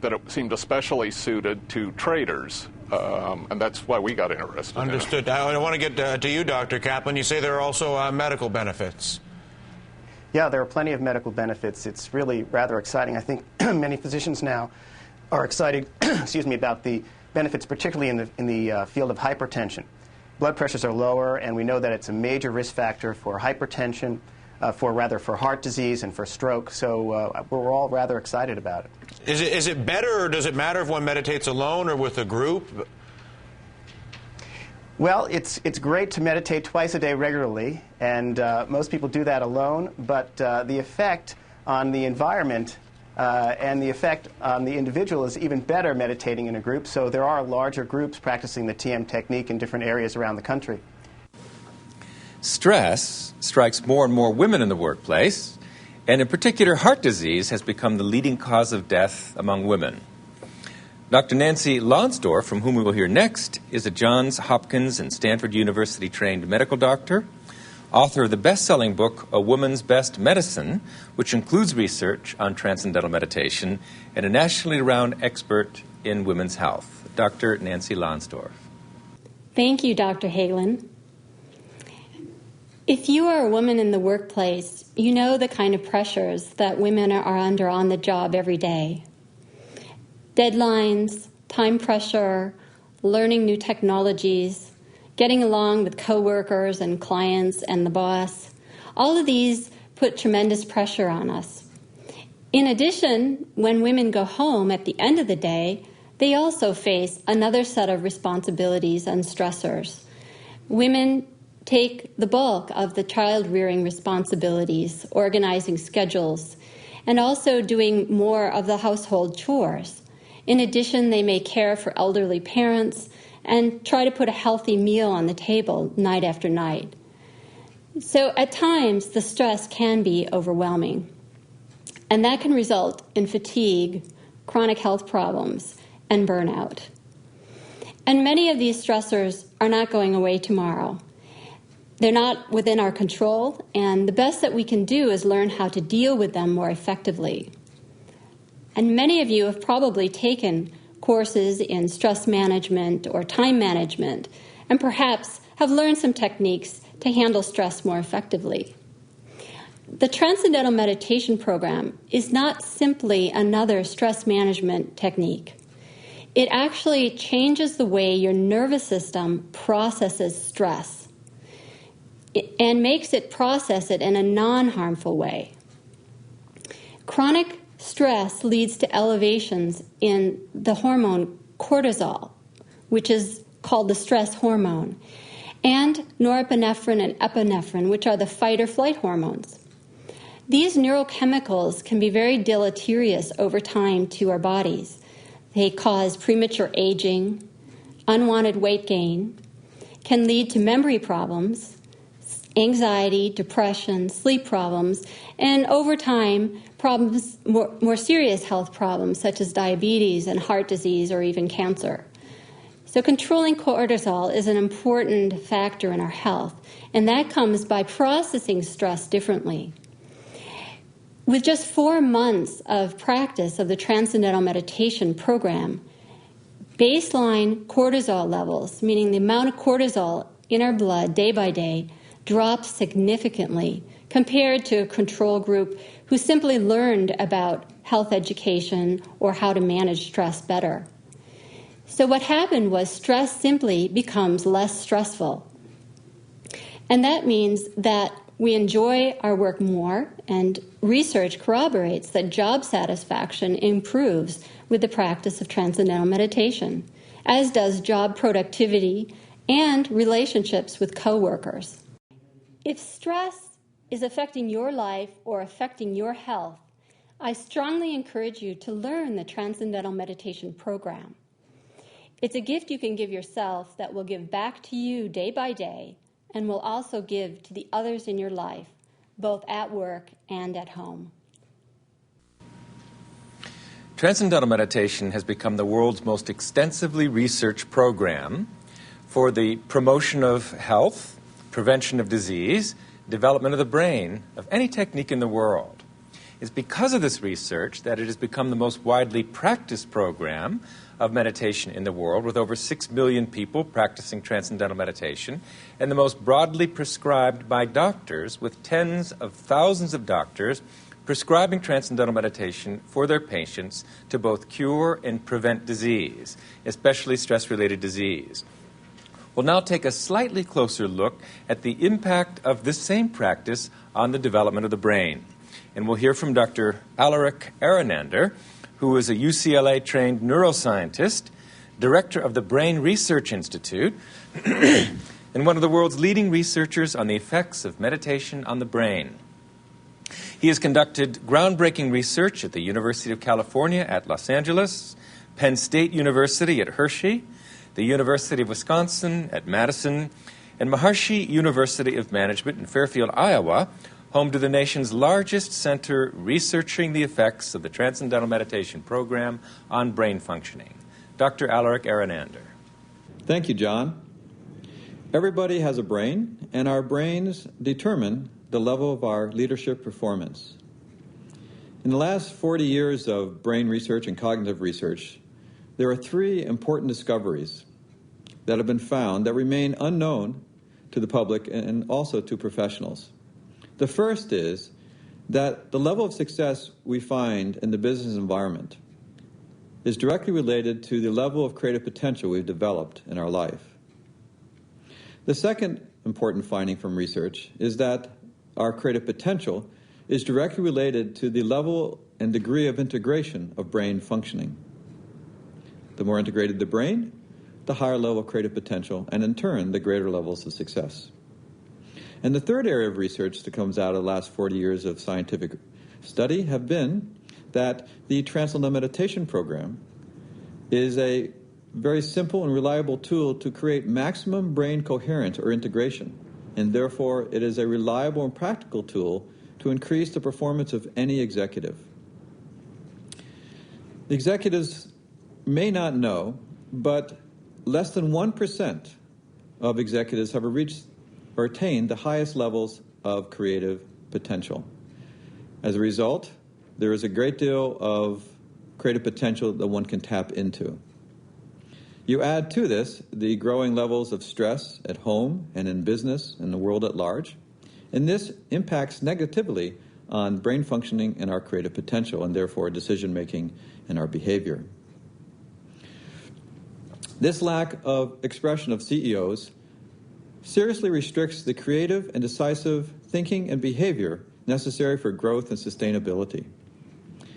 it seemed especially suited to traders. And that's why we got interested. Understood. I want to get to you, Dr. Kaplan. You say there are also medical benefits. Yeah, there are plenty of medical benefits. It's really rather exciting. I think many physicians now are excited about the benefits, particularly in the field of hypertension. Blood pressures are lower, and we know that it's a major risk factor for hypertension, for heart disease and for stroke. So we're all rather excited about it. Is it better, or does it matter if one meditates alone or with a group? Well, it's great to meditate twice a day regularly, and most people do that alone, but the effect on the environment and the effect on the individual is even better meditating in a group. So there are larger groups practicing the TM technique in different areas around the country. Stress strikes more and more women in the workplace, and in particular, heart disease has become the leading cause of death among women. Dr. Nancy Lonsdorf, from whom we will hear next, is a Johns Hopkins and Stanford University trained medical doctor, author of the best-selling book, A Woman's Best Medicine, which includes research on transcendental meditation, and a nationally renowned expert in women's health. Dr. Nancy Lonsdorf. Thank you, Dr. Hagelin. If you are a woman in the workplace, you know the kind of pressures that women are under on the job every day. Deadlines, time pressure, learning new technologies, getting along with coworkers and clients and the boss. All of these put tremendous pressure on us. In addition, when women go home at the end of the day, they also face another set of responsibilities and stressors. Women take the bulk of the child-rearing responsibilities, organizing schedules, and also doing more of the household chores. In addition, they may care for elderly parents and try to put a healthy meal on the table night after night. So at times, the stress can be overwhelming, and that can result in fatigue, chronic health problems, and burnout. And many of these stressors are not going away tomorrow. They're not within our control, and the best that we can do is learn how to deal with them more effectively. And many of you have probably taken courses in stress management or time management, and perhaps have learned some techniques to handle stress more effectively. The Transcendental Meditation Program is not simply another stress management technique. It actually changes the way your nervous system processes stress and makes it process it in a non-harmful way. Chronic stress leads to elevations in the hormone cortisol, which is called the stress hormone, and norepinephrine and epinephrine, which are the fight or flight hormones. These neurochemicals can be very deleterious over time to our bodies. They cause premature aging, unwanted weight gain, can lead to memory problems, anxiety, depression, sleep problems, and over time, problems, more serious health problems such as diabetes and heart disease or even cancer. So controlling cortisol is an important factor in our health, and that comes by processing stress differently. With just 4 months of practice of the Transcendental Meditation Program, baseline cortisol levels, meaning the amount of cortisol in our blood day by day, drops significantly compared to a control group who simply learned about health education or how to manage stress better. So what happened was stress simply becomes less stressful. And that means that we enjoy our work more, and research corroborates that job satisfaction improves with the practice of transcendental meditation, as does job productivity and relationships with coworkers. If stress is affecting your life or affecting your health, I strongly encourage you to learn the Transcendental Meditation Program. It's a gift you can give yourself that will give back to you day by day and will also give to the others in your life, both at work and at home. Transcendental meditation has become the world's most extensively researched program for the promotion of health, prevention of disease, development of the brain, of any technique in the world. It's because of this research that it has become the most widely practiced program of meditation in the world, with over 6 million people practicing transcendental meditation, and the most broadly prescribed by doctors, with tens of thousands of doctors prescribing transcendental meditation for their patients to both cure and prevent disease, especially stress-related disease. We'll now take a slightly closer look at the impact of this same practice on the development of the brain. And we'll hear from Dr. Alaric Aranander, who is a UCLA-trained neuroscientist, director of the Brain Research Institute, and one of the world's leading researchers on the effects of meditation on the brain. He has conducted groundbreaking research at the University of California at Los Angeles, Penn State University at Hershey, the University of Wisconsin at Madison, and Maharishi University of Management in Fairfield, Iowa, home to the nation's largest center researching the effects of the Transcendental Meditation program on brain functioning. Dr. Alaric Aranander. Thank you, John. Everybody has a brain, and our brains determine the level of our leadership performance. In the last 40 years of brain research and cognitive research, there are 3 important discoveries that have been found that remain unknown to the public and also to professionals. The first is that the level of success we find in the business environment is directly related to the level of creative potential we've developed in our life. The second important finding from research is that our creative potential is directly related to the level and degree of integration of brain functioning. The more integrated the brain, the higher level of creative potential, and in turn, the greater levels of success. And the third area of research that comes out of the last 40 years of scientific study have been that the Transcendental Meditation program is a very simple and reliable tool to create maximum brain coherence or integration, and therefore it is a reliable and practical tool to increase the performance of any executive. The executives may not know, but less than 1% of executives have reached or attained the highest levels of creative potential. As a result, there is a great deal of creative potential that one can tap into. You add to this the growing levels of stress at home and in business and the world at large, and this impacts negatively on brain functioning and our creative potential, and therefore decision-making and our behavior. This lack of expression of CEOs seriously restricts the creative and decisive thinking and behavior necessary for growth and sustainability.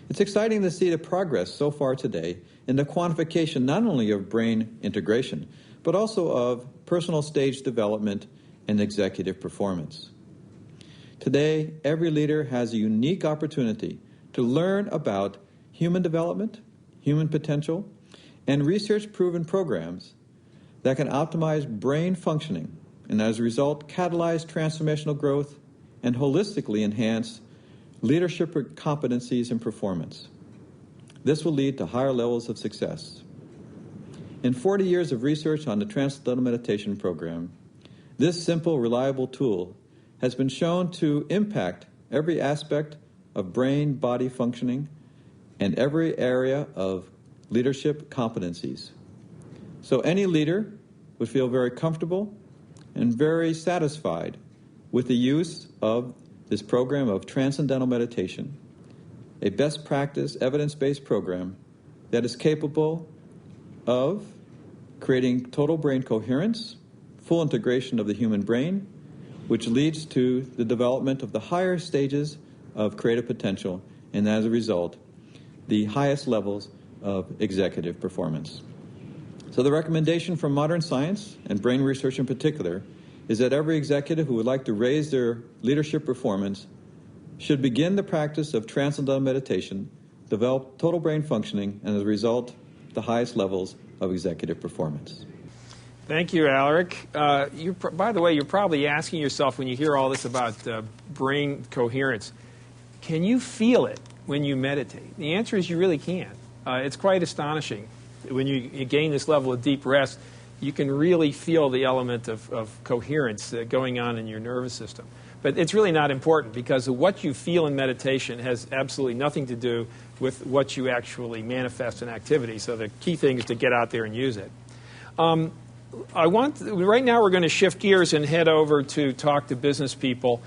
It's exciting to see the progress so far today in the quantification not only of brain integration, but also of personal stage development and executive performance. Today, every leader has a unique opportunity to learn about human development, human potential, and research-proven programs that can optimize brain functioning and, as a result, catalyze transformational growth and holistically enhance leadership competencies and performance. This will lead to higher levels of success. In 40 years of research on the Transcendental Meditation program, this simple, reliable tool has been shown to impact every aspect of brain-body functioning and every area of leadership competencies. So any leader would feel very comfortable and very satisfied with the use of this program of Transcendental Meditation, a best practice, evidence-based program that is capable of creating total brain coherence, full integration of the human brain, which leads to the development of the higher stages of creative potential, and as a result, the highest levels of executive performance. So the recommendation from modern science, and brain research in particular, is that every executive who would like to raise their leadership performance should begin the practice of Transcendental Meditation, develop total brain functioning, and as a result, the highest levels of executive performance. Thank you, Alaric. By the way, you're probably asking yourself when you hear all this about brain coherence, can you feel it when you meditate? The answer is you really can't. it's quite astonishing. When you gain this level of deep rest, you can really feel the element of coherence going on in your nervous system. But it's really not important, because what you feel in meditation has absolutely nothing to do with what you actually manifest in activity. So the key thing is to get out there and use it. Right now we're going to shift gears and head over to talk to business people.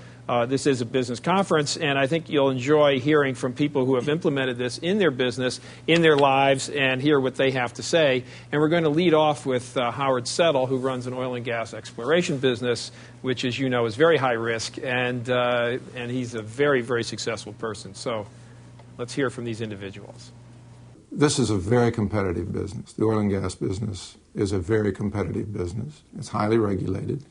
This is a business conference, and I think you'll enjoy hearing from people who have implemented this in their business, in their lives, and hear what they have to say. And we're going to lead off with Howard Settle, who runs an oil and gas exploration business, which, as you know, is very high risk, and he's a very, very successful person. So let's hear from these individuals. This is a very competitive business. The oil and gas business is a very competitive business. It's highly regulated.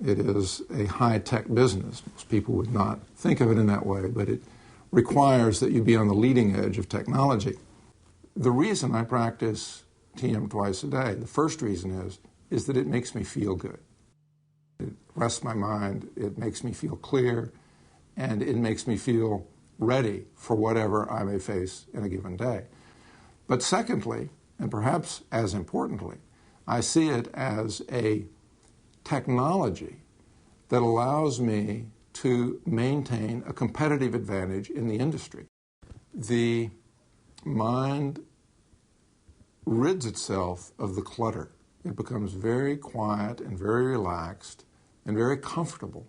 It is a high-tech business. Most people would not think of it in that way, but it requires that you be on the leading edge of technology. The reason I practice TM twice a day, the first reason is that it makes me feel good. It rests my mind, it makes me feel clear, and it makes me feel ready for whatever I may face in a given day. But secondly, and perhaps as importantly, I see it as a technology that allows me to maintain a competitive advantage in the industry. The mind rids itself of the clutter. It becomes very quiet and very relaxed and very comfortable.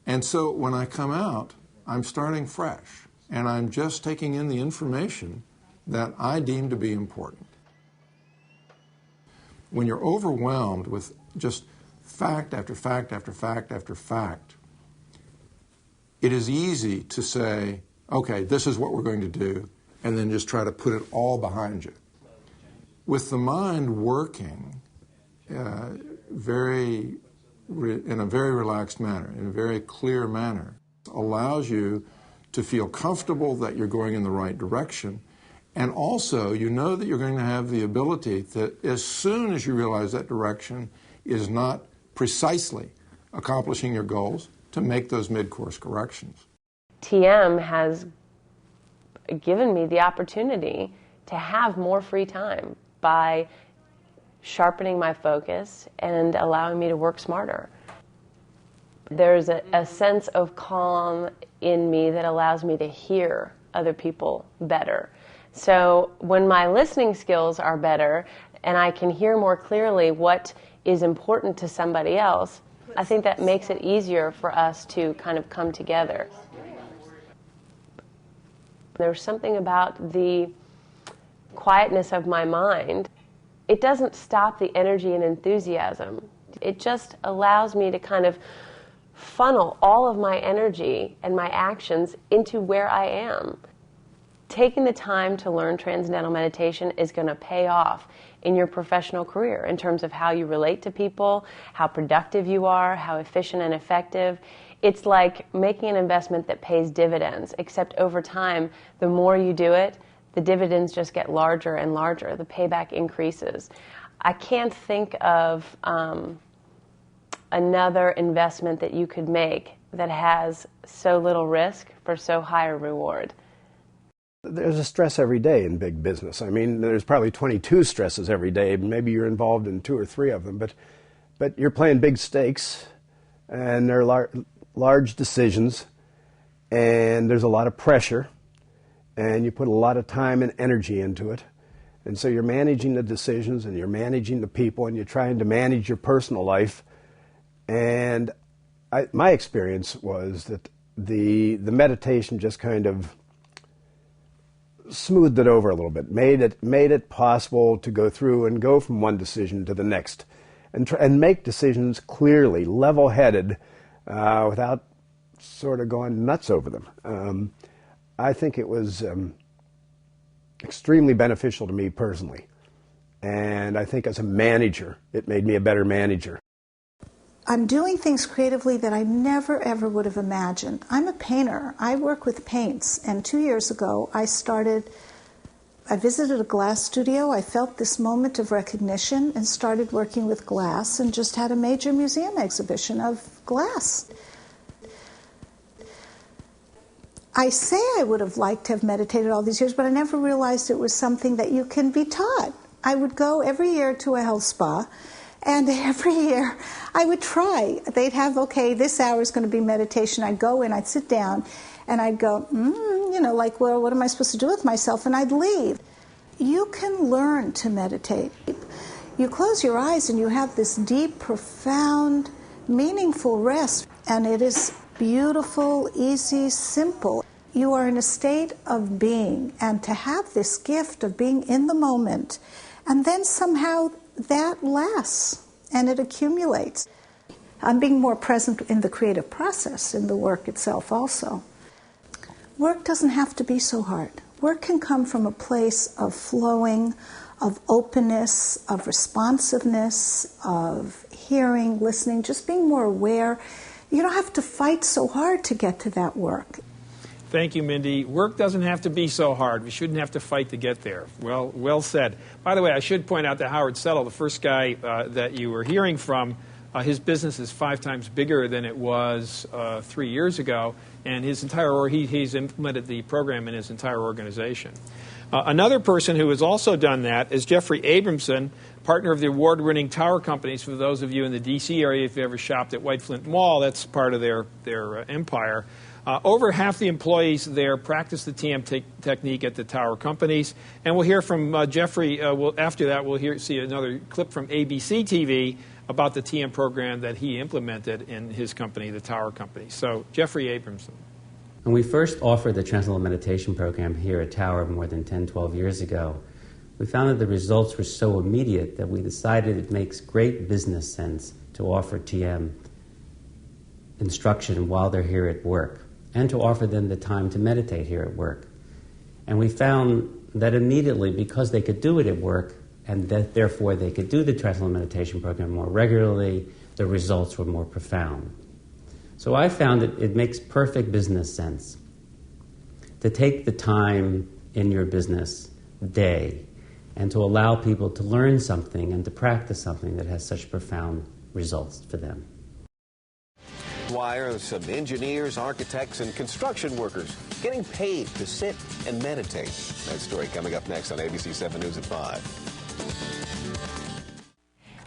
And so when I come out, I'm starting fresh, and I'm just taking in the information that I deem to be important. When you're overwhelmed with just fact after fact after fact after fact, it is easy to say, okay, this is what we're going to do, and then just try to put it all behind you. With the mind working in a very relaxed manner, in a very clear manner, allows you to feel comfortable that you're going in the right direction. And also, you know that you're going to have the ability that as soon as you realize that direction is not precisely accomplishing your goals, to make those mid-course corrections. TM has given me the opportunity to have more free time by sharpening my focus and allowing me to work smarter. There's a sense of calm in me that allows me to hear other people better. So when my listening skills are better and I can hear more clearly what is important to somebody else, I think that makes it easier for us to kind of come together. There's something about the quietness of my mind. It doesn't stop the energy and enthusiasm. It just allows me to kind of funnel all of my energy and my actions into where I am. Taking the time to learn Transcendental Meditation is going to pay off in your professional career in terms of how you relate to people, how productive you are, how efficient and effective. It's like making an investment that pays dividends, except over time, the more you do it, the dividends just get larger and larger. The payback increases. I can't think of another investment that you could make that has so little risk for so high a reward. There's a stress every day in big business. I mean, there's probably 22 stresses every day. Maybe you're involved in 2 or 3 of them, but you're playing big stakes, and there are large decisions, and there's a lot of pressure, and you put a lot of time and energy into it. And so you're managing the decisions, and you're managing the people, and you're trying to manage your personal life. And my experience was that the meditation just kind of smoothed it over a little bit, made it possible to go through and go from one decision to the next, and make decisions clearly, level-headed, without sort of going nuts over them. I think it was extremely beneficial to me personally, and I think as a manager, it made me a better manager. I'm doing things creatively that I never, ever would have imagined. I'm a painter. I work with paints, and 2 years ago I visited a glass studio. I felt this moment of recognition and started working with glass and just had a major museum exhibition of glass. I say I would have liked to have meditated all these years, but I never realized it was something that you can be taught. I would go every year to a health spa, and every year I would try. They'd have, okay, this hour is going to be meditation. I'd go in, I'd sit down, and I'd go, like, well, what am I supposed to do with myself? And I'd leave. You can learn to meditate. You close your eyes and you have this deep, profound, meaningful rest, and it is beautiful, easy, simple. You are in a state of being, and to have this gift of being in the moment, and then somehow that lasts and it accumulates. I'm being more present in the creative process, in the work itself also. Work doesn't have to be so hard. Work can come from a place of flowing, of openness, of responsiveness, of hearing, listening, just being more aware. You don't have to fight so hard to get to that work. Thank you, Mindy. Work doesn't have to be so hard. We shouldn't have to fight to get there. Well said. By the way, I should point out that Howard Settle, the first guy that you were hearing from, his business is 5 times bigger than it was 3 years ago, and he's implemented the program in his entire organization. Another person who has also done that is Jeffrey Abramson, partner of the award-winning Tower Companies. For those of you in the D.C. area, if you ever shopped at White Flint Mall, that's part of their empire. Over half the employees there practice the TM technique at the Tower Companies. And we'll hear from Jeffrey. After that, we'll see another clip from ABC TV about the TM program that he implemented in his company, the Tower Company. So, Jeffrey Abramson. When we first offered the Transcendental Meditation program here at Tower more than 10, 12 years ago, we found that the results were so immediate that we decided it makes great business sense to offer TM instruction while they're here at work, and to offer them the time to meditate here at work. And we found that immediately, because they could do it at work, and that therefore they could do the Transcendental Meditation program more regularly, the results were more profound. So I found it makes perfect business sense to take the time in your business day and to allow people to learn something and to practice something that has such profound results for them. Why are some engineers, architects, and construction workers getting paid to sit and meditate? That story coming up next on ABC 7 News at 5.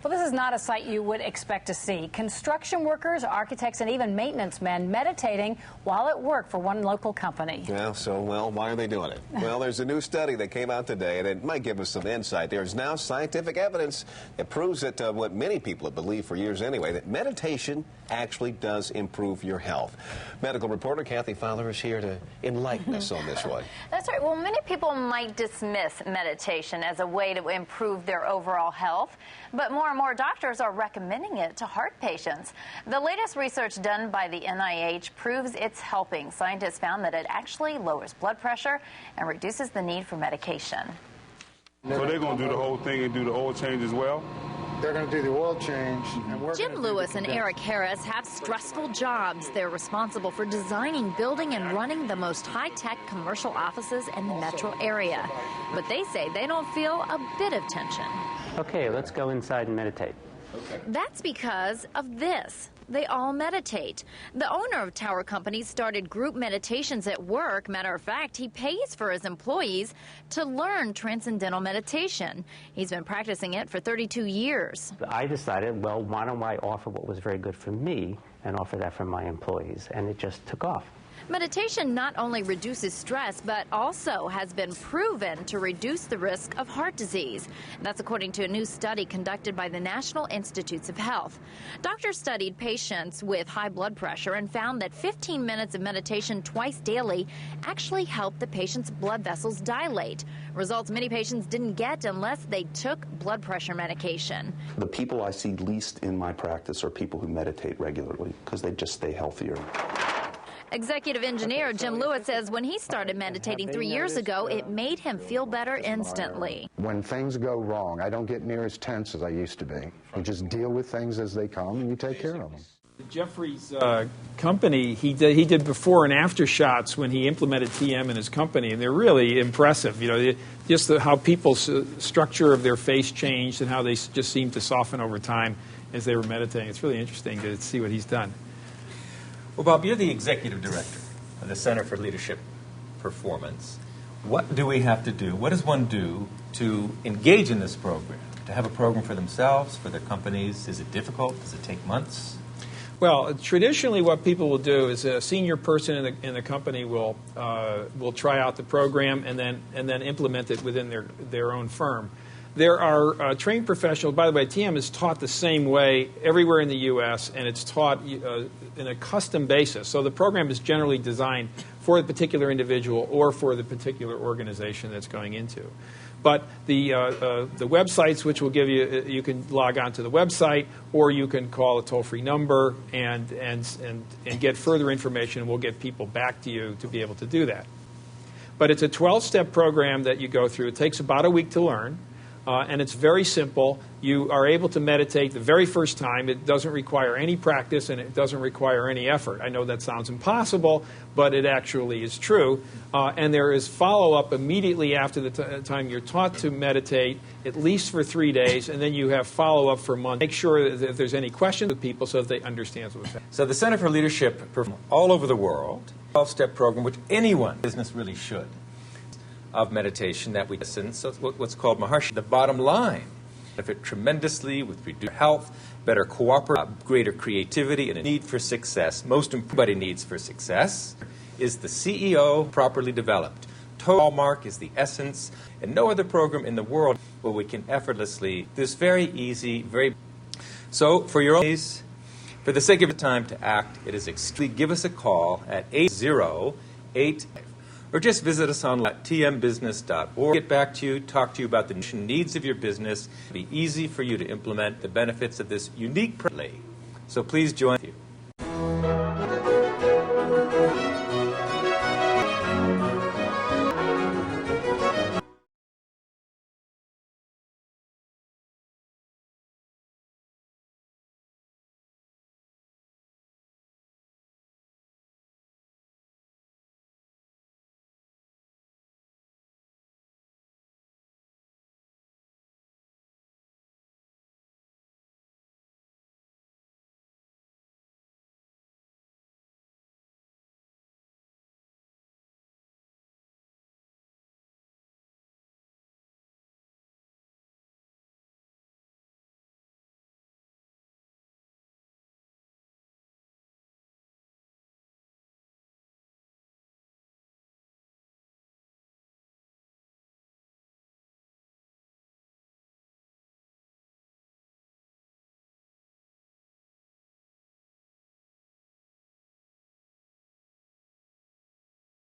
Well, this is not a sight you would expect to see. Construction workers, architects, and even maintenance men meditating while at work for one local company. Yeah, why are they doing it? Well, there's a new study that came out today, and it might give us some insight. There's now scientific evidence that proves that what many people have believed for years anyway, that meditation actually does improve your health. Medical reporter Kathy Fowler is here to enlighten us on this one. That's right. Well, many people might dismiss meditation as a way to improve their overall health, but more and more doctors are recommending it to heart patients. The latest research done by the NIH proves it's helping. Scientists found that it actually lowers blood pressure and reduces the need for medication. So they're going to do the whole thing and do the oil change as well? They're going to do the oil change. And Jim Lewis and Eric Harris have stressful jobs. They're responsible for designing, building, and running the most high-tech commercial offices in the metro area. But they say they don't feel a bit of tension. Okay, let's go inside and meditate. That's because of this. They all meditate. The owner of Tower Companies started group meditations at work. Matter of fact, he pays for his employees to learn Transcendental Meditation. He's been practicing it for 32 years. I decided, well, why don't I offer what was very good for me and offer that for my employees? And it just took off. Meditation not only reduces stress, but also has been proven to reduce the risk of heart disease. That's according to a new study conducted by the National Institutes of Health. Doctors studied patients with high blood pressure and found that 15 minutes of meditation twice daily actually helped the patient's blood vessels dilate. Results many patients didn't get unless they took blood pressure medication. The people I see least in my practice are people who meditate regularly because they just stay healthier. Executive engineer Jim Lewis says when he started meditating 3 years ago, it made him feel better instantly. When things go wrong, I don't get near as tense as I used to be. You just deal with things as they come and you take care of them. Jeffrey's company, he did before and after shots when he implemented TM in his company, and they're really impressive. You know, just how people's structure of their face changed and how they just seemed to soften over time as they were meditating. It's really interesting to see what he's done. Well, Bob, you're the executive director the Center for Leadership Performance. What do we have to do? What does one do to engage in this program? To have a program for themselves, for their companies? Is it difficult? Does it take months? Well, traditionally, what people will do is a senior person in the company will try out the program and then implement it within their own firm. There are trained professionals. By the way, TM is taught the same way everywhere in the U.S., and it's taught in a custom basis. So the program is generally designed for the particular individual or for the particular organization that's going into. But the websites, which will give you can log on to the website, or you can call a toll-free number and get further information. We'll get people back to you to be able to do that. But it's a 12-step program that you go through. It takes about a week to learn. And it's very simple. You are able to meditate the very first time. It doesn't require any practice, and it doesn't require any effort. I know that sounds impossible, but it actually is true. And there is follow-up immediately after the time you're taught to meditate, at least for 3 days, and then you have follow-up for a month. Make sure that if there's any questions with people so that they understand what's happening. So the Center for Leadership all over the world, 12-step program, which anyone business really should, of meditation that we listen, so what's called Maharshi. The bottom line, benefit tremendously with reduced health, better cooperation, greater creativity, and a need for success. Most everybody needs for success is the CEO properly developed. Total hallmark is the essence, and no other program in the world where we can effortlessly, this very easy, very... So for your own case, for the sake of time to act, it is extremely, give us a call at 808 or just visit us on tmbusiness.org. Get back to you, talk to you about the needs of your business. It'll be easy for you to implement the benefits of this unique program. So please join you.